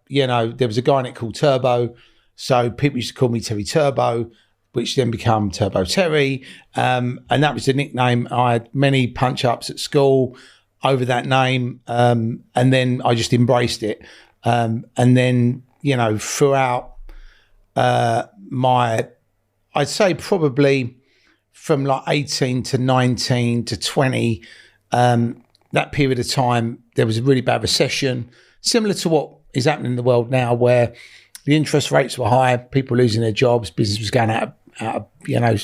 you know, there was a guy in it called Turbo. So people used to call me Terry Turbo, which then became Turbo Terry. And that was the nickname. I had many punch-ups at school over that name. And then I just embraced it. And then, you know, throughout I'd say probably from like 18 to 19 to 20, that period of time, there was a really bad recession, similar to what is happening in the world now, where the interest rates were high, people losing their jobs, business was going out of you know,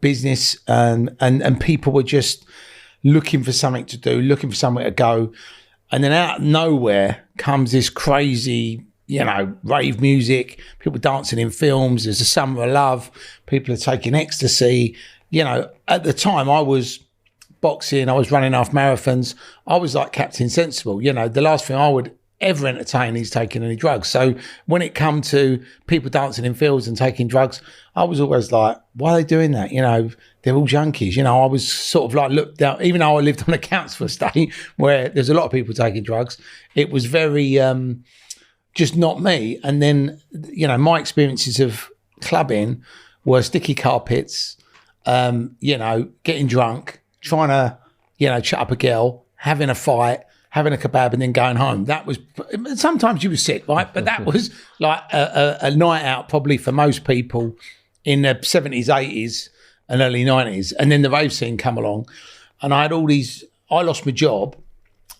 business, and people were just looking for something to do, looking for somewhere to go. And then out of nowhere comes this crazy, you know, rave music, people dancing in films, there's a summer of love, people are taking ecstasy. You know, at the time I was boxing, I was running half marathons, I was like Captain Sensible. You know, the last thing I would ever entertain is taking any drugs. So when it come to people dancing in fields and taking drugs, I was always like, why are they doing that? You know, they're all junkies. You know, I was sort of like looked down, even though I lived on a council estate where there's a lot of people taking drugs, it was very just not me. And then, you know, my experiences of clubbing were sticky carpets, you know, getting drunk, trying to, you know, chat up a girl, having a fight, having a kebab and then going home. That was, sometimes you were sick, right? But that was like a night out probably for most people in the 70s, 80s and early 90s. And then the rave scene come along and I had all these, I lost my job.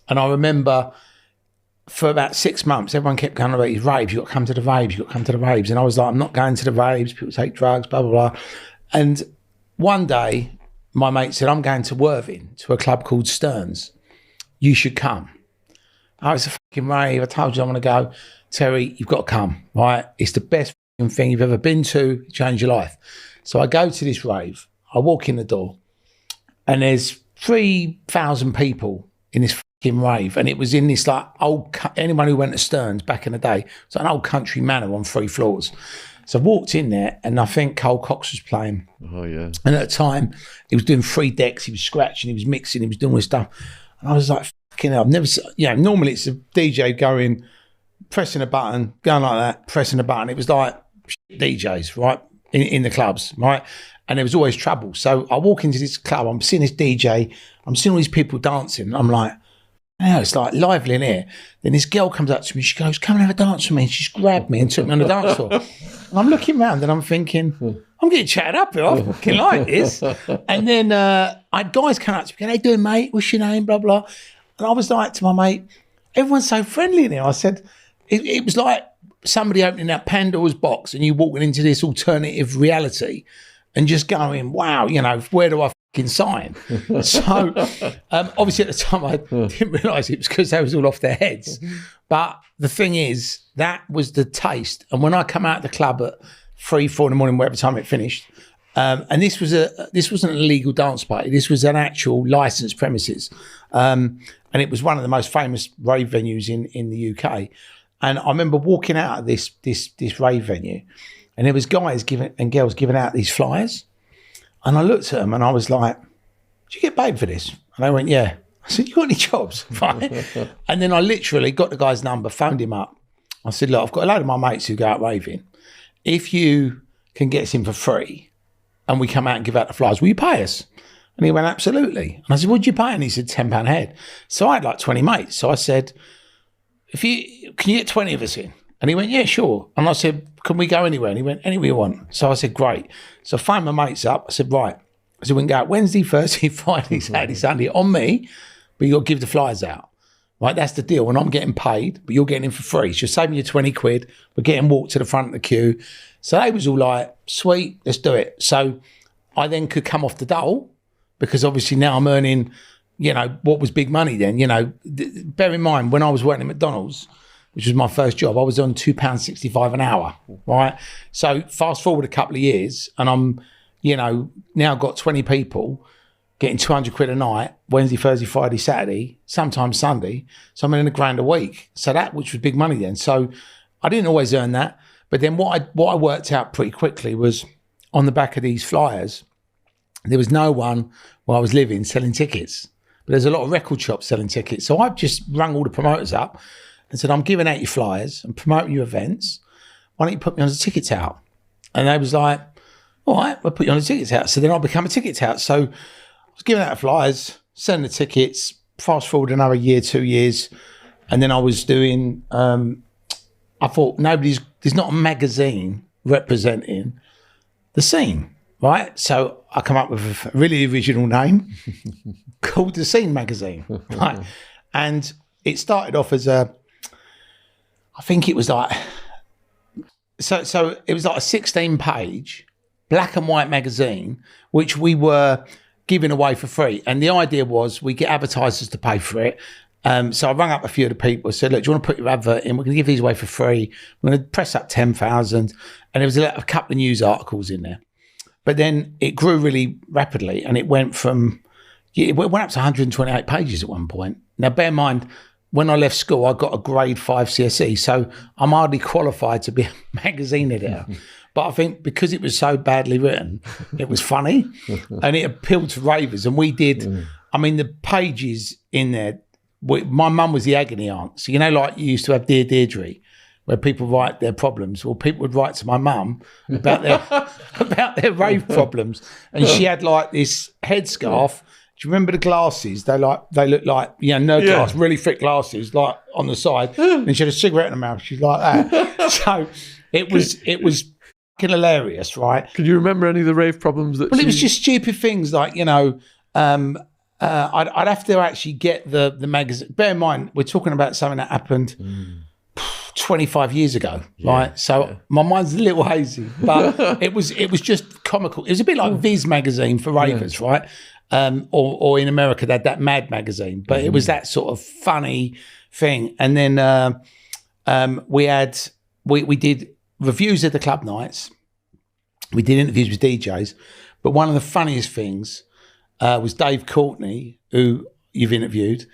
And I remember for about 6 months, everyone kept going about these raves. You got to come to the raves, you got to come to the raves. And I was like, I'm not going to the raves. People take drugs, blah, blah, blah. And one day my mate said, I'm going to Worthing to a club called Stearns. You should come. Oh, it's a fucking rave. I told you I want to go. Terry, you've got to come, right? It's the best fucking thing you've ever been to. Change your life. So I go to this rave. I walk in the door and there's 3,000 people in this fucking rave. And it was in this like old, anyone who went to Stearns back in the day, it's like an old country manor on 3 floors. So I walked in there and I think Cole Cox was playing. Oh, yeah. And at the time, he was doing 3 decks. He was scratching, he was mixing, he was doing all this stuff. And I was like, fucking hell, I've never, you know, normally it's a DJ going, pressing a button, going like that, pressing a button. It was like DJs, right, in the clubs, right? And there was always trouble. So I walk into this club, I'm seeing this DJ, I'm seeing all these people dancing. I'm like, oh, it's like lively in here. Then this girl comes up to me, she goes, come and have a dance with me. And she's grabbed me and took me on the dance floor. And I'm looking around and I'm thinking, I'm getting chatted up here. I fucking like this. And then I had guys come up to me, how you doing, mate? What's your name? Blah, blah. And I was like to my mate, everyone's so friendly in here. I said, it was like somebody opening that Pandora's box and you walking into this alternative reality and just going, wow, you know, where do I fucking sign? So obviously at the time I didn't realise it was because they was all off their heads. But the thing is, that was the taste. And when I come out of the club at 3, 4 in the morning, whatever time it finished, and this wasn't a legal dance party. This was an actual licensed premises. And it was one of the most famous rave venues in the UK. And I remember walking out of this rave venue and there was guys and girls giving out these flyers. And I looked at them and I was like, "Did you get paid for this?" And they went, "Yeah." I said, "You got any jobs?" Right? And then I literally got the guy's number, phoned him up. I said, "Look, I've got a load of my mates who go out raving. If you can get us in for free and we come out and give out the flyers, will you pay us?" And he went, "Absolutely." And I said, "What'd you pay?" And he said, £10 a head. So I had like 20 mates. So I said, can you get 20 of us in? And he went, "Yeah, sure." And I said, "Can we go anywhere?" And he went, "Anywhere you want." So I said, "Great." So I phoned my mates up. I said, "Right." I said, "We can go out Wednesday, Thursday, Friday, Saturday, Sunday on me, but you've got to give the flyers out." Right, that's the deal. And I'm getting paid, but you're getting in for free. So you're saving you 20 quid. We're getting walked to the front of the queue. So they was all like, "Sweet, let's do it." So I then could come off the dole because obviously now I'm earning, you know, what was big money then. You know, bear in mind, when I was working at McDonald's, which was my first job, I was on £2.65 an hour, right? So fast forward a couple of years and I'm, you know, now got 20 people getting 200 quid a night, Wednesday, Thursday, Friday, Saturday, sometimes Sunday. So I'm earning £1,000 a week. So that, which was big money then. So I didn't always earn that. But then what I worked out pretty quickly was on the back of these flyers, there was no one where I was living selling tickets. But there's a lot of record shops selling tickets. So I've just rung all the promoters up and said, I'm giving out your flyers and promoting your events. Why don't you put me on the ticket tout? And they was like, all right, we'll put you on the ticket tout. So then I become a ticket tout. So I was giving out flyers, selling the tickets, fast forward another year, 2 years. And then I was doing, I thought there's not a magazine representing the scene, right? So I come up with a really original name called The Scene Magazine, right? And it started off as I think it was like, so it was like a 16-page black and white magazine, which we were giving away for free. And the idea was we get advertisers to pay for it. So I rang up a few of the people, said, look, do you want to put your advert in? We're going to give these away for free. We're going to press up 10,000. And there was a couple of news articles in there. But then it grew really rapidly, and it went up to 128 pages at one point. Now, bear in mind, when I left school, I got a grade 5 CSE, so I'm hardly qualified to be a magazine editor. But I think because it was so badly written, it was funny, and it appealed to ravers. And we did, I mean, the pages in there, my mum was the agony aunt. So, like you used to have Dear Deirdre, where people write their problems. Well, people would write to my mum about their rave problems. And she had like this headscarf. Do you remember the glasses? They look like, nerd glass, really thick glasses, like on the side. And she had a cigarette in her mouth. She's like that. So it was fucking hilarious, right? Can you remember any of the rave problems that? Well, it was just stupid things like, I'd have to actually get the magazine. Bear in mind, we're talking about something that happened 25 years ago, right? So my mind's a little hazy, but it was just comical. It was a bit like Viz magazine for ravers, right? Or in America, they had that Mad magazine, but it was that sort of funny thing. And then we did reviews of the club nights. We did interviews with DJs, but one of the funniest things was Dave Courtney, who you've interviewed.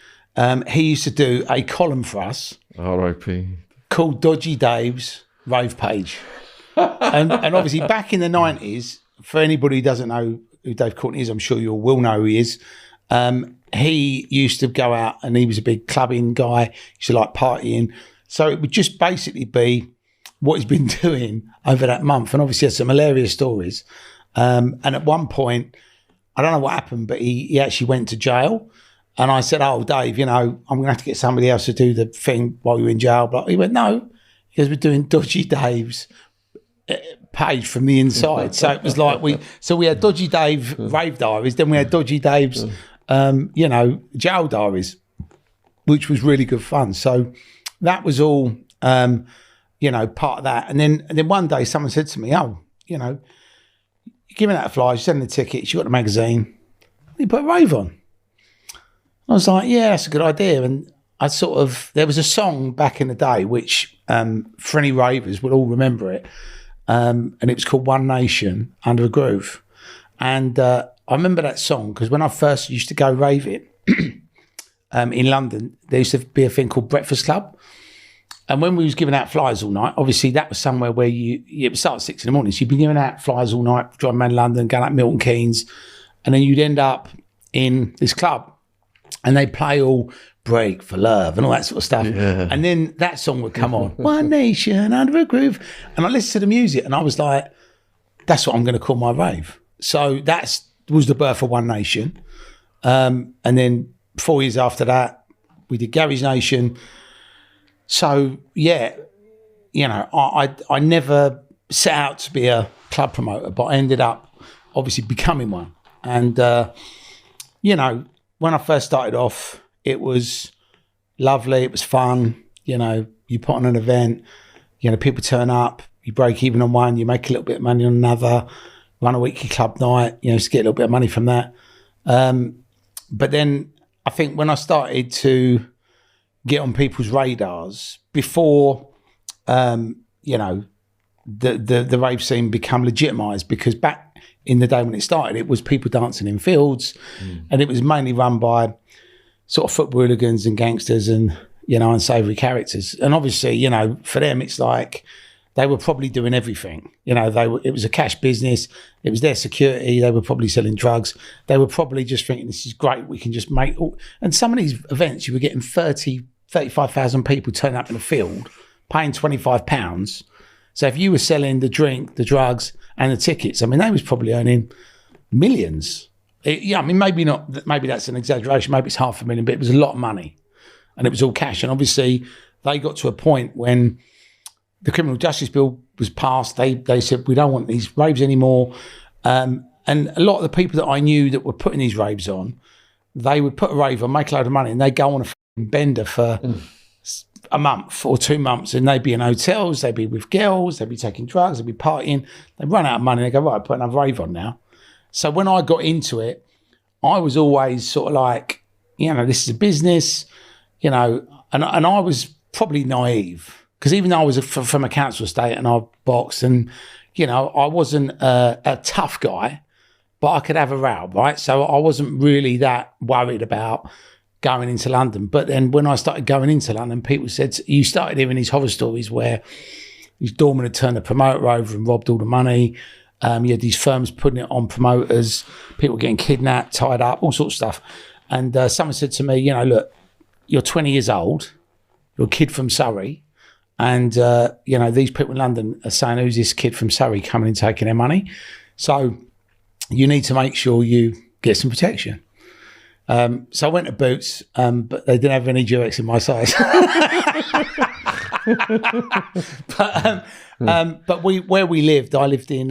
He used to do a column for us, R.I.P., called Dodgy Dave's Rave Page. and obviously back in the 90s, for anybody who doesn't know who Dave Courtney is, I'm sure you all will know who he is. He used to go out, and he was a big clubbing guy. He used to like partying. So it would just basically be what he's been doing over that month. And obviously had some hilarious stories. And at one point, I don't know what happened, but he actually went to jail. And I said, oh, Dave, I'm going to have to get somebody else to do the thing while you're in jail. But he went, no, because we're doing Dodgy Dave's page from the inside. So it was like we had Dodgy Dave rave diaries, then we had Dodgy Dave's, jail diaries, which was really good fun. So that was all, part of that. And then one day someone said to me, oh, you're giving out a flyer, you're selling the tickets, you got the magazine, you put a rave on. I was like, yeah, that's a good idea. And there was a song back in the day, which for any ravers would all remember it. And it was called One Nation Under a Groove. And I remember that song because when I first used to go raving in London, there used to be a thing called Breakfast Club. And when we was giving out flyers all night, obviously that was somewhere where it would start at 6 a.m. So you'd be giving out flyers all night, driving around London, going up Milton Keynes. And then you'd end up in this club. And they play all Break for Love and all that sort of stuff. Yeah. And then that song would come on, One Nation Under a Groove. And I listened to the music and I was like, that's what I'm going to call my rave. So that was the birth of One Nation. And then 4 years after that, we did Gary's Nation. So, yeah, I never set out to be a club promoter, but I ended up obviously becoming one. And, when I first started off, it was lovely. It was fun. You put on an event, people turn up, you break even on one, you make a little bit of money on another, run a weekly club night, just get a little bit of money from that. But then I think when I started to get on people's radars before, the rave scene become legitimised, because back in the day when it started, it was people dancing in fields, and it was mainly run by sort of football hooligans and gangsters and, unsavoury characters. And obviously, for them, it's like they were probably doing everything. It was a cash business. It was their security. They were probably selling drugs. They were probably just thinking, this is great. We can just make all. And some of these events, you were getting 30, 35,000 people turn up in a field paying £25. So if you were selling the drink, the drugs and the tickets, I mean, they was probably earning millions. I mean, maybe not, maybe that's an exaggeration, maybe it's 500,000, but it was a lot of money and it was all cash. And obviously they got to a point when the criminal justice bill was passed, they said, we don't want these raves anymore. And a lot of the people that I knew that were putting these raves on, they would put a rave on, make a load of money, and they'd go on a bender for a month or 2 months, and they'd be in hotels, they'd be with girls, they'd be taking drugs, they'd be partying. They'd run out of money, and they go, right, put another rave on now. So when I got into it, I was always sort of like, this is a business, and I was probably naive, because even though I was from a council estate and I boxed, and, I wasn't a tough guy, but I could have a row, right? So I wasn't really that worried about going into London. But then when I started going into London, people said, you started hearing these horror stories where these doormen had turned the promoter over and robbed all the money. You had these firms putting it on promoters, people getting kidnapped, tied up, all sorts of stuff. And someone said to me, look, you're 20 years old, you're a kid from Surrey, and, these people in London are saying, who's this kid from Surrey coming and taking their money? So you need to make sure you get some protection. So I went to Boots, but they didn't have any Durex in my size. But where we lived, I lived in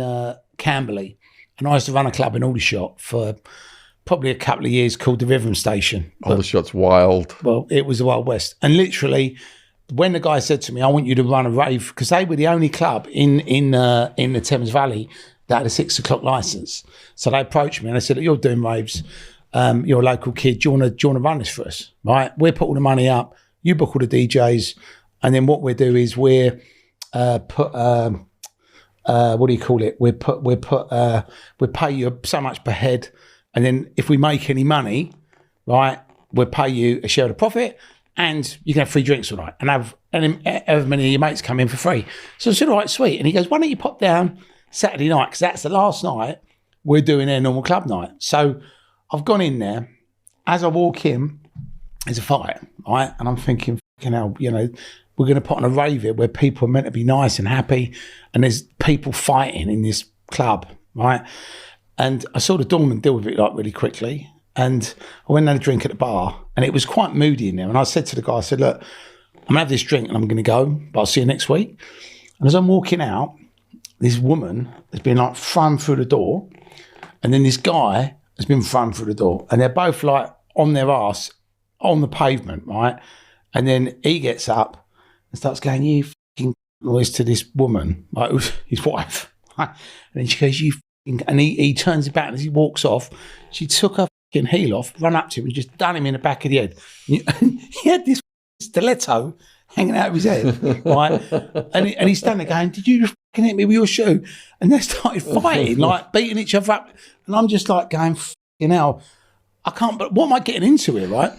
Camberley, and I used to run a club in Aldershot for probably a couple of years called the Rhythm Station. Aldershot's wild. Well, it was the Wild West. And literally, when the guy said to me, I want you to run a rave, because they were the only club in the Thames Valley that had a 6 o'clock licence. So they approached me and they said, you're doing raves. You're a local kid. Do you want to run this for us? Right? We'll put all the money up. You book all the DJs. And then what we'll do is we'll pay you so much per head. And then if we make any money, right, we'll pay you a share of the profit, and you can have free drinks all night and have however many of your mates come in for free. So I said, all right, sweet. And he goes, why don't you pop down Saturday night? Because that's the last night we're doing their normal club night. So I've gone in there. As I walk in, there's a fight, right? And I'm thinking, fucking hell, we're going to put on a rave here where people are meant to be nice and happy, and there's people fighting in this club, right? And I saw the doorman deal with it like really quickly, and I went and had a drink at the bar, and it was quite moody in there. And I said to the guy, I said, look, I'm going to have this drink and I'm going to go, but I'll see you next week. And as I'm walking out, this woman has been like thrown through the door, and then this guy has been thrown through the door, and they're both like on their ass on the pavement, right? And then he gets up and starts going, you fucking noise to this woman, like his wife. Right? And then she goes, you fucking, and he turns it back, and as he walks off, she took her fucking heel off, run up to him and just done him in the back of the head. He had this stiletto hanging out of his head, right? And he's standing there going, did you just fucking hit me with your shoe? And they started fighting, like beating each other up. And I'm just like going, fucking hell, I can't, but what am I getting into here, right?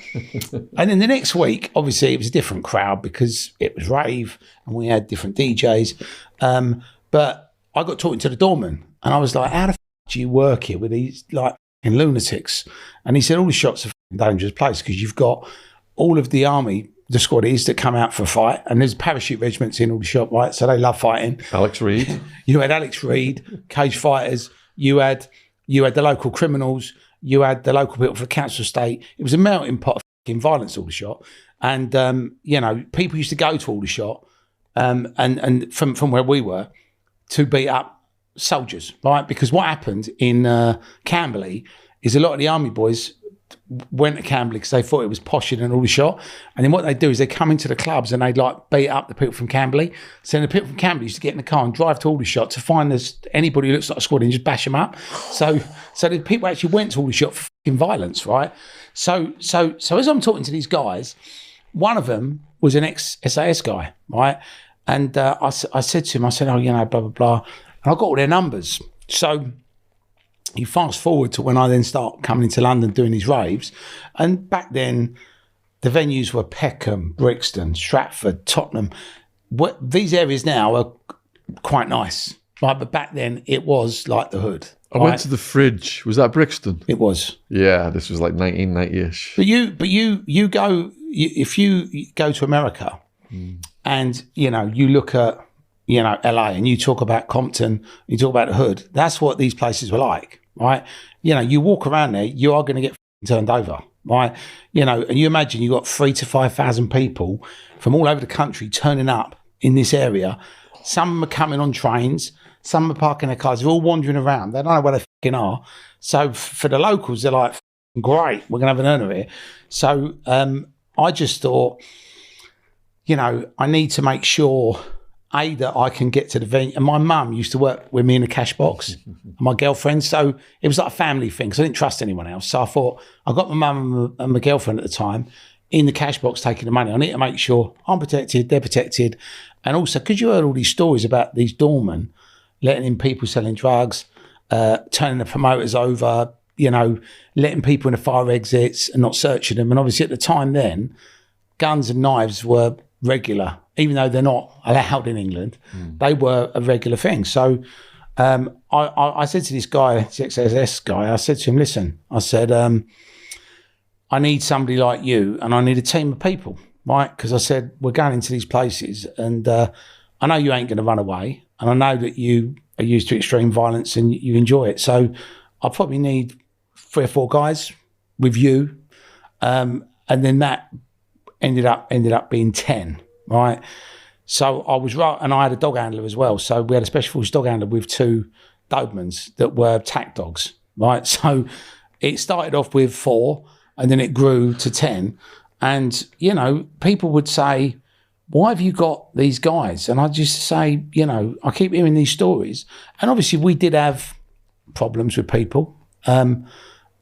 And then the next week, obviously, it was a different crowd because it was rave and we had different DJs. But I got talking to the doorman, and I was like, how the f*** do you work here with these like fucking lunatics? And he said, all the shots are a dangerous place because you've got all of the army, the squaddies that come out for a fight, and there's parachute regiments in all the shop, right? So they love fighting. Alex Reid. You had Alex Reid, cage fighters. You had the local criminals. You had the local people for the council estate. It was a melting pot of fucking violence, Aldershot. And, people used to go to Aldershot and from where we were to beat up soldiers, right? Because what happened in Camberley is a lot of the army boys went to Camberley because they thought it was posher than Aldershot. And then what they do is they come into the clubs and they'd like beat up the people from Camberley. So then the people from Camberley used to get in the car and drive to Aldershot to find anybody who looks like a squad and just bash them up. So the people actually went to Aldershot for fucking violence, right? So as I'm talking to these guys, one of them was an ex-SAS guy, right? And I said to him, I said, blah, blah, blah. And I got all their numbers. So you fast forward to when I then start coming into London doing these raves. And back then, the venues were Peckham, Brixton, Stratford, Tottenham. These areas now are quite nice, right? But back then, it was like the hood. I went to the Fridge. Was that Brixton? It was. Yeah, this was like 1990-ish. But you if you go to America and, you look at, LA and you talk about Compton, you talk about the hood, that's what these places were like, right? You walk around there, you are going to get turned over, right? And you imagine you got 3,000 to 5,000 people from all over the country turning up in this area. Some of them are coming on trains, some are parking their cars, they're all wandering around. They don't know where they fucking are. So for the locals, they're like, great, we're going to have an earner here. So I just thought, I need to make sure, that I can get to the venue. And my mum used to work with me in the cash box, my girlfriend. So it was like a family thing because I didn't trust anyone else. So I thought, I got my mum and my girlfriend at the time in the cash box taking the money. I need to make sure I'm protected, they're protected. And also, because you heard all these stories about these doormen letting in people selling drugs, turning the promoters over, letting people in the fire exits and not searching them. And obviously at the time then, guns and knives were regular, even though they're not allowed in England. They were a regular thing. So I said to this guy, this XSS guy, I said to him, listen, I said, I need somebody like you and I need a team of people, right? Because I said, we're going into these places and I know you ain't going to run away and I know that you are used to extreme violence and you enjoy it. So I probably need 3 or 4 guys with you. And then that ended up being 10, right? So I was right, and I had a dog handler as well. So we had a special forces dog handler with 2 Dobermans that were tack dogs, right? So it started off with 4 and then it grew to 10. And, people would say, why have you got these guys? And I just say, I keep hearing these stories. And obviously we did have problems with people. When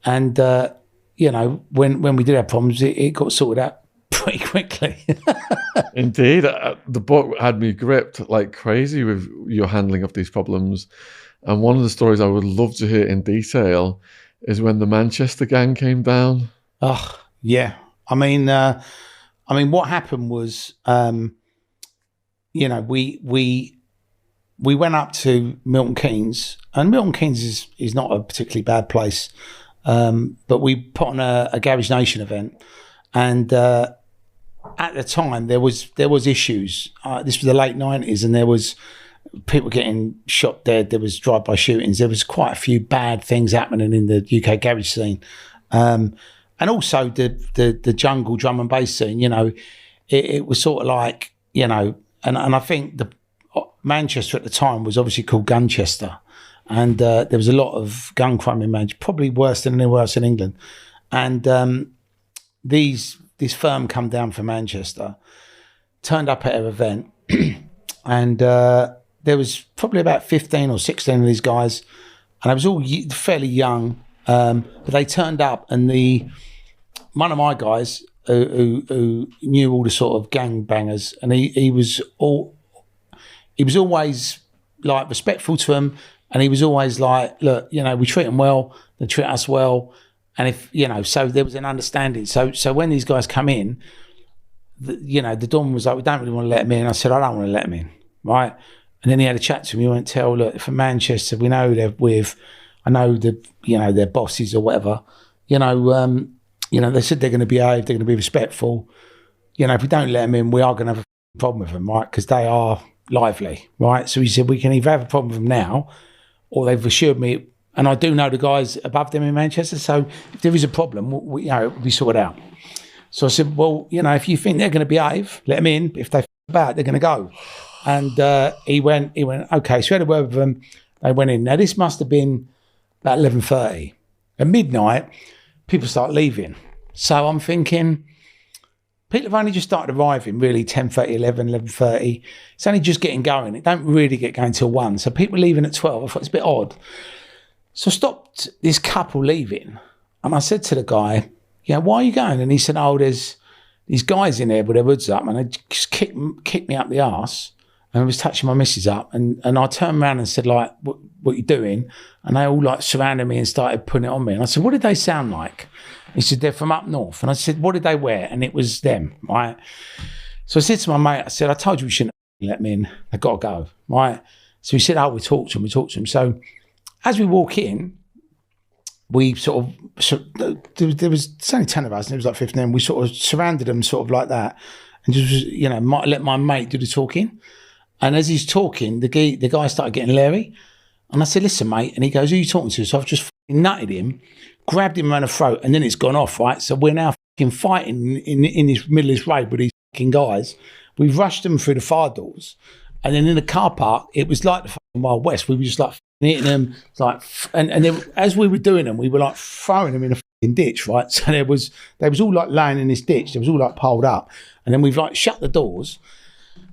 we did have problems, it got sorted out pretty quickly. Indeed. The book had me gripped like crazy with your handling of these problems. And one of the stories I would love to hear in detail is when the Manchester gang came down. Oh, yeah. I mean, what happened was, we went up to Milton Keynes, and Milton Keynes is not a particularly bad place, but we put on a Garage Nation event, and at the time there was issues. This was the late 90s, and there was people getting shot dead. There was drive-by shootings. There was quite a few bad things happening in the UK garage scene. And also the jungle drum and bass scene, it was sort of like, and I think the Manchester at the time was obviously called Gunchester. And there was a lot of gun crime in Manchester, probably worse than anywhere else in England. And this firm come down from Manchester, turned up at our event, and there was probably about 15 or 16 of these guys, and I was all fairly young, but they turned up, and one of my guys who knew all the sort of gang bangers, and he was always like respectful to them, and he was always like, look, we treat them well, they treat us well, and if so there was an understanding. So when these guys come in, the doorman was like, we don't really want to let them in. I said, I don't want to let them in, right? And then he had a chat to me. He went, look, from Manchester, we know they're with, I know their bosses or whatever. They said they're going to behave, they're going to be respectful. If we don't let them in, we are going to have a problem with them, right? Because they are lively, right? So he said, we can either have a problem with them now, or they've assured me, and I do know the guys above them in Manchester, so if there is a problem, it will be sorted out. So I said, well, if you think they're going to behave, let them in. If they f*** about, they're going to go. And he went, okay. So we had a word with them. They went in. Now, this must have been about 11:30. At midnight, people start leaving. So I'm thinking, people have only just started arriving, really, 10:30, 11:30. It's only just getting going. It don't really get going till 1. So people leaving at 12. I thought it's a bit odd. So I stopped this couple leaving. And I said to the guy, why are you going? And he said, there's these guys in there with their hoods up, and they just kicked me up the arse. And I was touching my missus up, and I turned around and said, like, what you doing? And they all like surrounded me and started putting it on me. And I said, what did they sound like? He said, they're from up north. And I said, what did they wear? And it was them, right? So I said to my mate, I said, I told you we shouldn't let me in. I got to go, right? So he said, we talked to him. So as we walk in, we sort of, there was only 10 of us, and it was like 15. We sort of surrounded them sort of like that, and just, let my mate do the talking. And as he's talking, the guy started getting leery. And I said, listen, mate. And he goes, who are you talking to? So I've just nutted him, grabbed him around the throat, and then it's gone off, right? So we're now fighting in this middle of this raid with these guys. We've rushed them through the fire doors. And then in the car park, it was like the Wild West. We were just like hitting them. And then as we were doing them, we were like throwing them in a ditch, right? So they was all like laying in this ditch. They was all like piled up. And then we've like shut the doors.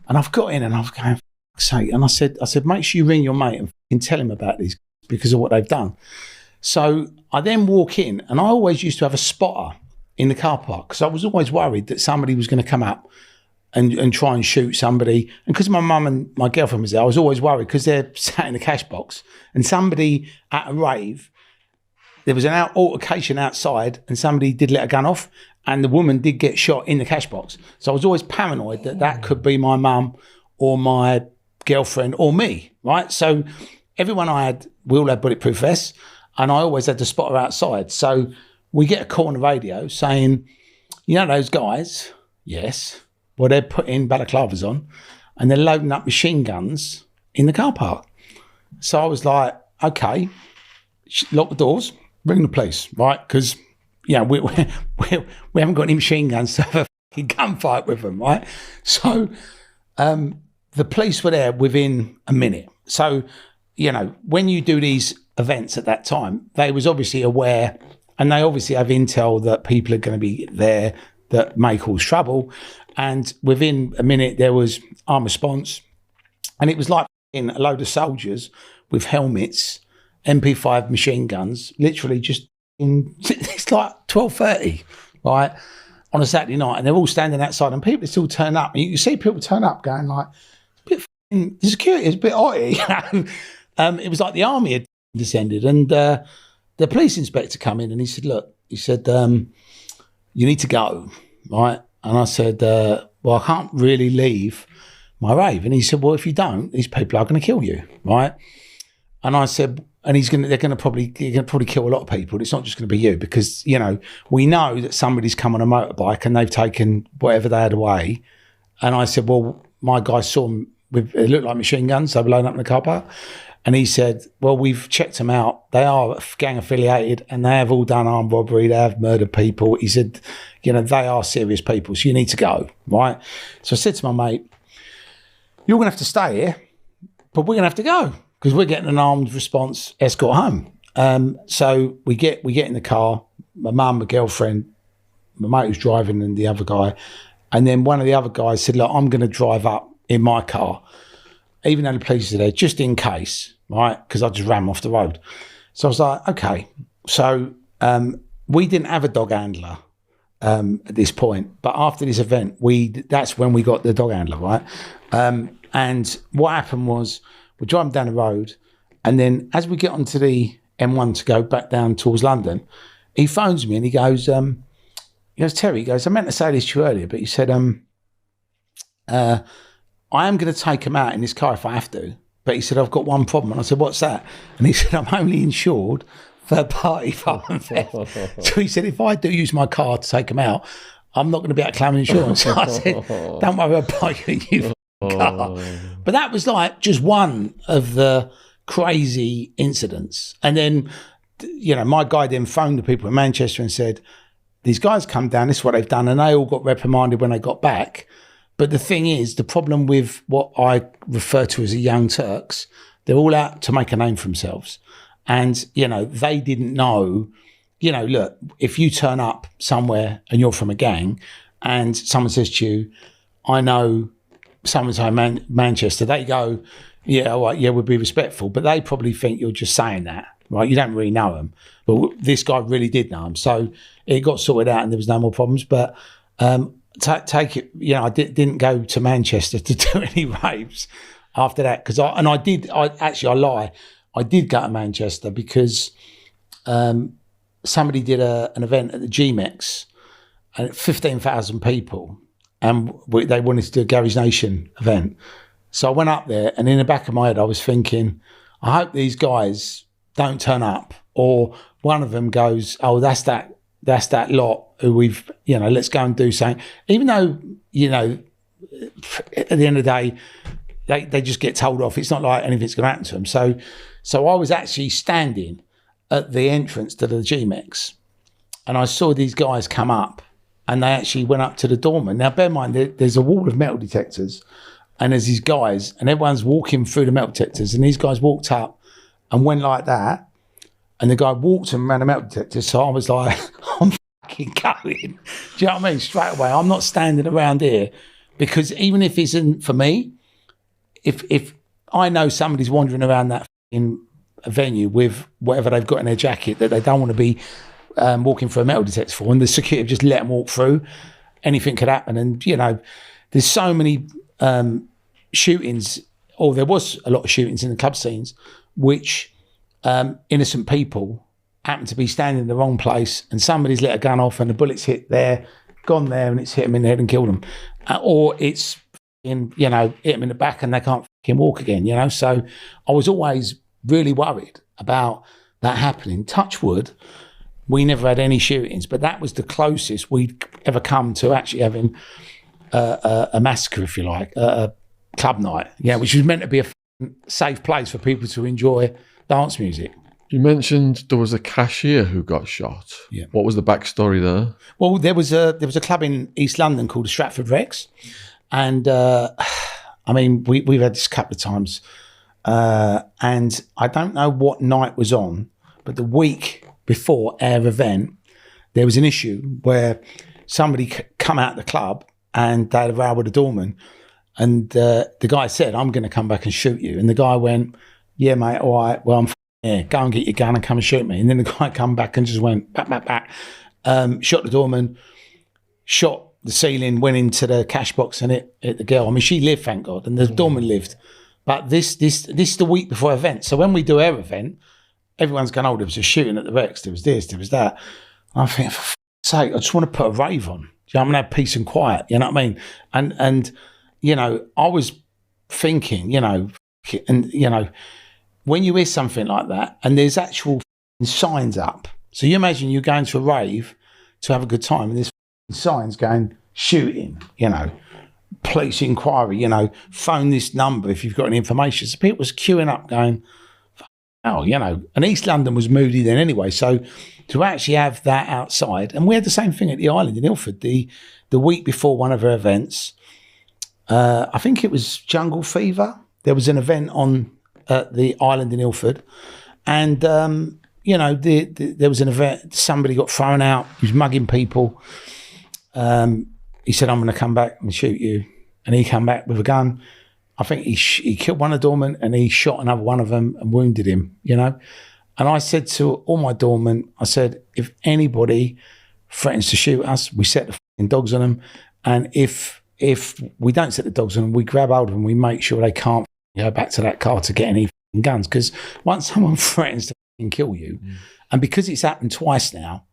And I've got in and I've going, for fuck's sake. And I said, make sure you ring your mate and tell him about these because of what they've done. So I then walk in, and I always used to have a spotter in the car park because I was always worried that somebody was going to come up and try and shoot somebody. And because my mum and my girlfriend was there, I was always worried because they're sat in the cash box and somebody at a rave, there was an altercation outside and somebody did let a gun off and the woman did get shot in the cash box. So I was always paranoid that could be my mum or my girlfriend or me, right? So everyone we all had bulletproof vests, and I always had the spotter outside. So we get a call on the radio saying, those guys? Yes. Well, they're putting balaclavas on and they're loading up machine guns in the car park. So I was like, okay, lock the doors, ring the police, right? Because, we haven't got any machine guns to have a fucking gunfight with them, right? So the police were there within a minute. So, when you do these events at that time, they was obviously aware, and they obviously have intel that people are going to be there that may cause trouble. And within a minute, there was armed response. And it was like a load of soldiers with helmets, MP5 machine guns, literally just it's like 12:30, right, on a Saturday night. And they're all standing outside and people still turn up. And you see people turn up going like, the security is a bit hotty. It was like the army had descended. And the police inspector come in and he said, look, you need to go, right? And I said, well, I can't really leave my rave. And he said, well, if you don't, these people are going to kill you, right? And I said, and they're going to probably kill a lot of people. It's not just going to be you because, we know that somebody's come on a motorbike and they've taken whatever they had away. And I said, well, my guys saw them it looked like machine guns. They were loading up in the car park. And he said, well, we've checked them out. They are gang affiliated and they have all done armed robbery. They have murdered people. He said, they are serious people. So you need to go, right? So I said to my mate, you're going to have to stay here, but we're going to have to go because we're getting an armed response escort home. So we get in the car, my mum, my girlfriend, my mate who's driving and the other guy. And then one of the other guys said, look, I'm going to drive up in my car, even though the police are there, just in case, right? Because I just ran off the road. So I was like, okay. So we didn't have a dog handler at this point, but after this event, that's when we got the dog handler, right? And what happened was we're driving down the road, and then as we get onto the M1 to go back down towards London, he phones me and he goes, Terry, he goes, I meant to say this to you earlier, but he said, I am going to take him out in this car if I have to. But he said, I've got one problem. And I said, what's that? And he said, I'm only insured third party fire and theft. So he said, if I do use my car to take him out, I'm not going to be able to claim insurance. So I said, don't worry about your new car. But that was like just one of the crazy incidents. And then, my guy then phoned the people in Manchester and said, these guys come down, this is what they've done. And they all got reprimanded when they got back. But the thing is, the problem with what I refer to as the Young Turks, they're all out to make a name for themselves. And, they didn't know, look, if you turn up somewhere and you're from a gang and someone says to you, I know someone's home Manchester, they go, yeah, all right, yeah, we'll be respectful. But they probably think you're just saying that, right? You don't really know them. But this guy really did know him. So it got sorted out and there was no more problems. But take it, I didn't go to Manchester to do any raves after that because I lie. I did go to Manchester because somebody did an event at the GMEX and 15,000 people, and they wanted to do a Gary's Nation event. So I went up there, and in the back of my head, I was thinking, I hope these guys don't turn up, or one of them goes, "Oh, that's that lot who we've, let's go and do something." Even though, at the end of the day, they just get told off. It's not like anything's going to happen to them. So I was actually standing at the entrance to the GMEX, and I saw these guys come up, and they actually went up to the doorman. Now, bear in mind, there's a wall of metal detectors, and there's these guys, and everyone's walking through the metal detectors, and these guys walked up and went like that, and the guy walked them around the metal detectors. So I was like, I'm fucking going. Do you know what I mean? Straight away, I'm not standing around here, because even if it isn't for me, if I know somebody's wandering around that venue with whatever they've got in their jacket that they don't want to be walking through a metal detector for, and the security have just let them walk through, anything could happen. And, there's so many shootings, or there was a lot of shootings in the club scenes, which innocent people happen to be standing in the wrong place, and somebody's let a gun off and the bullet's hit there, gone there, and it's hit them in the head and killed them. Or it's, hit them in the back and they can't fucking walk again, So I was always really worried about that happening. Touch wood, we never had any shootings, but that was the closest we'd ever come to actually having a massacre, if you like, a club night, which was meant to be a safe place for people to enjoy dance music. You mentioned there was a cashier who got shot. Yeah. What was the backstory there? Well, there was a club in East London called the Stratford Rex, and we've had this a couple of times, and I don't know what night was on, but the week before our event, there was an issue where somebody come out of the club and they had a row with the doorman, and the guy said, "I'm going to come back and shoot you," and the guy went, "Yeah, mate, all right, well, I'm here, go and get your gun and come and shoot me." And then the guy come back and just went back, shot the doorman, shot the ceiling, went into the cash box and hit the girl. I mean, she lived, thank God, and the doorman lived. But this is the week before event. So when we do our event, everyone's going, "Oh, there was a shooting at the Rex, there was this, there was that." And I think, for fuck's sake, I just want to put a rave on. I'm going to have peace and quiet, you know what I mean? And I was thinking, when you hear something like that and there's actual signs up. So you imagine you're going to a rave to have a good time, and there's signs going, shooting, police inquiry, phone this number if you've got any information. So people was queuing up going, and East London was moody then anyway. So to actually have that outside, and we had the same thing at the Island in Ilford, the week before one of our events, I think it was Jungle Fever. There was an event on at the Island in Ilford, and there was an event. Somebody got thrown out. He was mugging people. He said, "I'm going to come back and shoot you," and he came back with a gun. I think he killed one of the doormen and he shot another one of them and wounded him. And I said to all my doormen, I said, if anybody threatens to shoot us, we set the fucking dogs on them, and if we don't set the dogs on them, we grab hold of them, we make sure they can't go back to that car to get any guns. Because once someone threatens to kill you, and because it's happened twice now,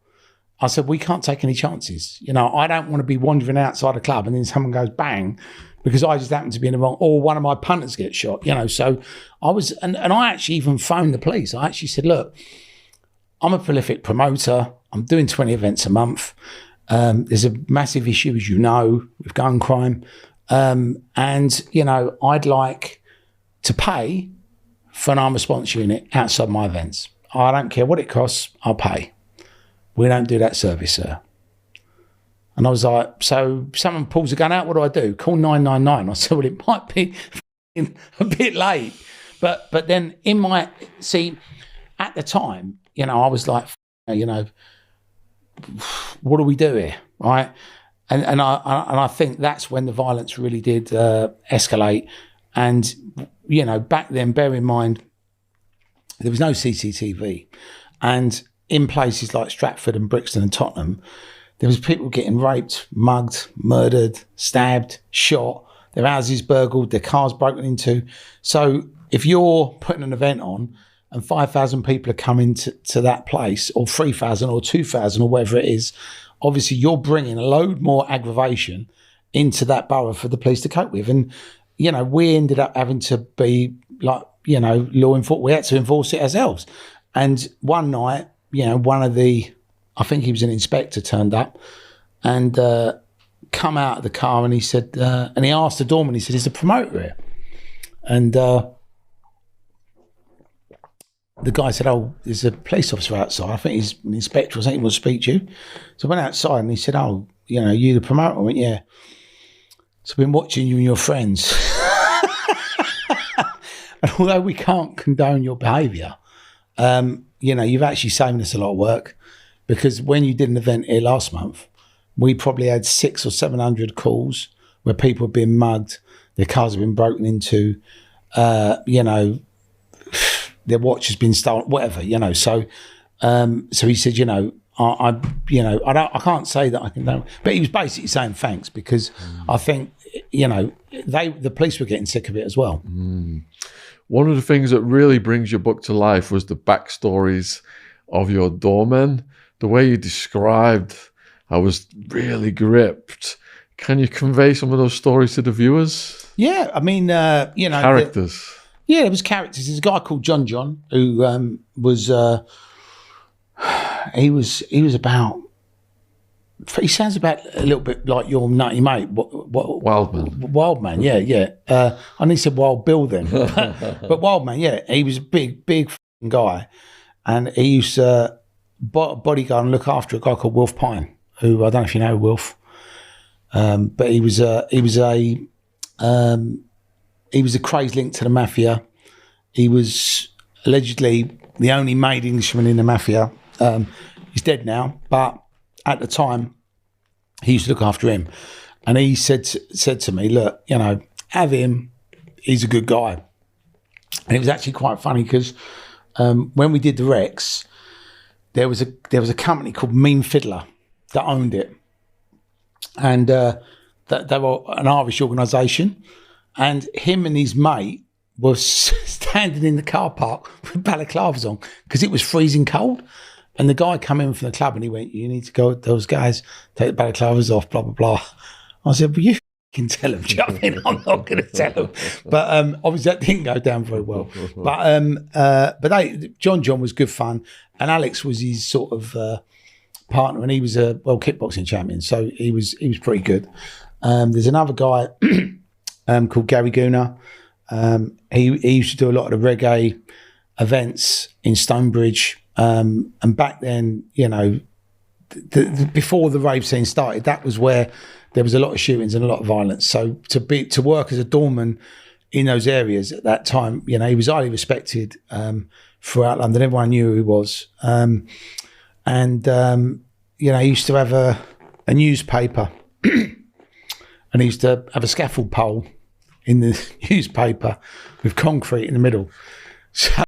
I said, we can't take any chances. I don't want to be wandering outside a club and then someone goes bang because I just happen to be in the wrong, or one of my punters gets shot, So I was, and I actually even phoned the police. I actually said, look, I'm a prolific promoter. I'm doing 20 events a month. There's a massive issue, as you know, with gun crime. And, I'd like to pay for an arm response unit outside my events. I don't care what it costs, I'll pay. We don't do that service, sir. And I was like, so someone pulls a gun out, what do? Call 999. I said, well, it might be a bit late. But then at the time, I was like, what do we do here, right? And I think that's when the violence really did escalate. And, back then, bear in mind, there was no CCTV. And in places like Stratford and Brixton and Tottenham, there was people getting raped, mugged, murdered, stabbed, shot, their houses burgled, their cars broken into. So if you're putting an event on and 5,000 people are coming to that place, or 3,000 or 2,000 or whatever it is, obviously you're bringing a load more aggravation into that borough for the police to cope with. And, we ended up having to be like, law enforcement. We had to enforce it ourselves. And one night, one of the, I think he was an inspector, turned up and come out of the car, and he said, and he asked the doorman, he said, "Is the promoter here?" And the guy said, "Oh, there's a police officer outside. I think he's an inspector or something. He wants to speak to you." So I went outside and he said, "Oh, you the promoter?" I went, "Yeah." "So I've been watching you and your friends." And although we can't condone your behaviour, you've actually saved us a lot of work, because when you did an event here last month, we probably had 600 or 700 calls where people have been mugged, their cars have been broken into, their watch has been stolen, whatever, So, so he said, I can't say that I can do, but he was basically saying thanks, because I think, the police were getting sick of it as well. One of the things that really brings your book to life was the backstories of your doormen. The way you described, I was really gripped. Can you convey some of those stories to the viewers? Yeah, I mean, characters. There was characters. There's a guy called John, who was about. He sounds about a little bit like your nutty mate. Wildman, yeah. I need to say Wild Bill then, but Wildman, yeah. He was a big guy, and he used to bodyguard and look after a guy called Wilf Pine, who I don't know if you know Wilf, but he was a crazed link to the mafia. He was allegedly the only made Englishman in the mafia. He's dead now, but at the time, he used to look after him. And he said to me, "Look, have him. He's a good guy." And it was actually quite funny, because when we did the Rex, there was a company called Mean Fiddler that owned it. And they were an Irish organisation. And him and his mate were standing in the car park with balaclavas on, because it was freezing cold. And the guy come in from the club and he went, "You need to go with those guys, take the balaclavas off, blah, blah, blah." I said, "Well, you can tell them." Do you know what I mean? I'm not going to tell them. But obviously that didn't go down very well. But John was good fun. And Alex was his sort of partner, and he was a world kickboxing champion. So he was pretty good. There's another guy called Gary Gooner. He used to do a lot of the reggae events in Stonebridge. And back then, before the rave scene started, that was where there was a lot of shootings and a lot of violence. So to work as a doorman in those areas at that time, he was highly respected throughout London. Everyone knew who he was. He used to have a newspaper, and he used to have a scaffold pole in the newspaper with concrete in the middle. So